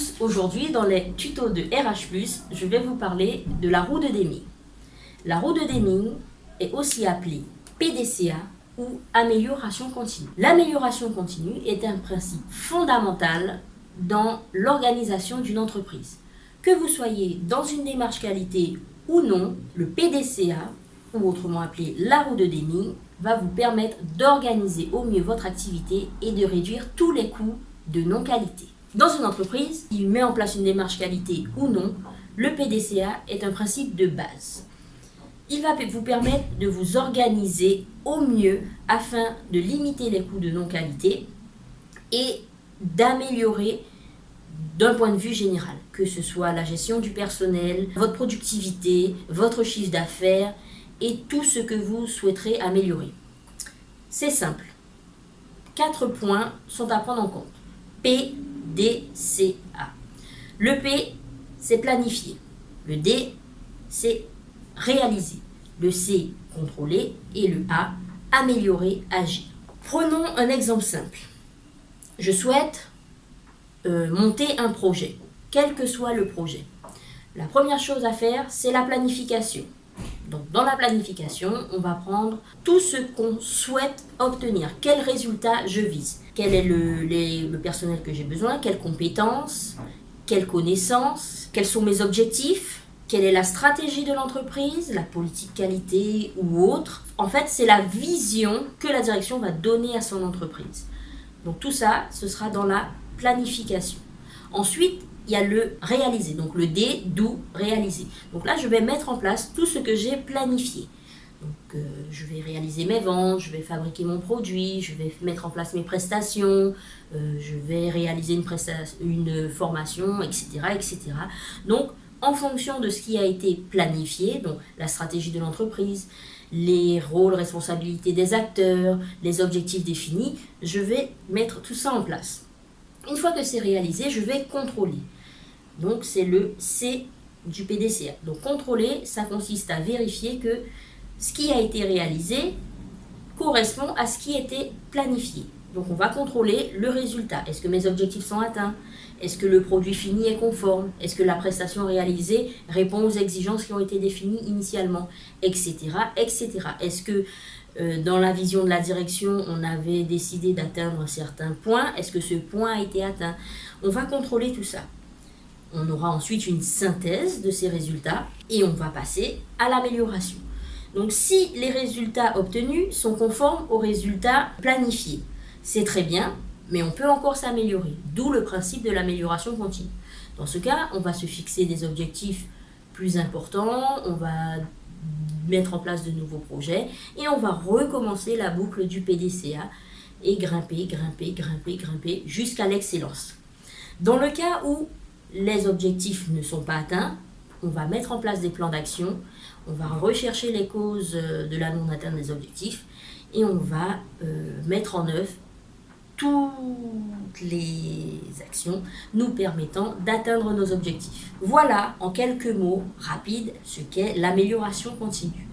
tous, aujourd'hui dans les tutos de RH+, je vais vous parler de la roue de Deming. La roue de Deming est aussi appelée PDCA ou amélioration continue. L'amélioration continue est un principe fondamental dans l'organisation d'une entreprise. Que vous soyez dans une démarche qualité ou non, le PDCA, ou autrement appelé la roue de Deming, va vous permettre d'organiser au mieux votre activité et de réduire tous les coûts de non-qualité. Dans une entreprise qui met en place une démarche qualité ou non, le PDCA est un principe de base. Il va vous permettre de vous organiser au mieux afin de limiter les coûts de non-qualité et d'améliorer d'un point de vue général, que ce soit la gestion du personnel, votre productivité, votre chiffre d'affaires et tout ce que vous souhaiterez améliorer. C'est simple. 4 points sont à prendre en compte. PDCA. Le P, c'est planifier. Le D, c'est réaliser. Le C, contrôler. Et le A, améliorer, agir. Prenons un exemple simple. Je souhaite monter un projet, quel que soit le projet. La première chose à faire, c'est la planification. Donc, dans la planification, on va prendre tout ce qu'on souhaite obtenir. Quel résultat je vise? Quel est le personnel que j'ai besoin? Quelles compétences? Quelles connaissances? Quels sont mes objectifs? Quelle est la stratégie de l'entreprise? La politique qualité ou autre? En fait, c'est la vision que la direction va donner à son entreprise. Donc, tout ça, ce sera dans la planification. Ensuite, il y a le réaliser, donc le D, do, réaliser. Donc là, je vais mettre en place tout ce que j'ai planifié. Donc, je vais réaliser mes ventes, je vais fabriquer mon produit, je vais mettre en place mes prestations, je vais réaliser une formation, etc., etc. Donc, en fonction de ce qui a été planifié, donc la stratégie de l'entreprise, les rôles, responsabilités des acteurs, les objectifs définis, je vais mettre tout ça en place. Une fois que c'est réalisé, je vais contrôler. Donc, c'est le C du PDCA. Donc, contrôler, ça consiste à vérifier que ce qui a été réalisé correspond à ce qui était planifié. Donc, on va contrôler le résultat. Est-ce que mes objectifs sont atteints? Est-ce que le produit fini est conforme? Est-ce que la prestation réalisée répond aux exigences qui ont été définies initialement? Etc. etc. Est-ce que dans la vision de la direction, on avait décidé d'atteindre un certain point? Est-ce que ce point a été atteint? On va contrôler tout ça. On aura ensuite une synthèse de ces résultats et on va passer à l'amélioration. Donc, si les résultats obtenus sont conformes aux résultats planifiés, c'est très bien, mais on peut encore s'améliorer. D'où le principe de l'amélioration continue. Dans ce cas, on va se fixer des objectifs plus importants, on va mettre en place de nouveaux projets et on va recommencer la boucle du PDCA et grimper jusqu'à l'excellence. Dans le cas où les objectifs ne sont pas atteints, on va mettre en place des plans d'action, on va rechercher les causes de la non-atteinte des objectifs et on va mettre en œuvre toutes les actions nous permettant d'atteindre nos objectifs. Voilà en quelques mots rapides ce qu'est l'amélioration continue.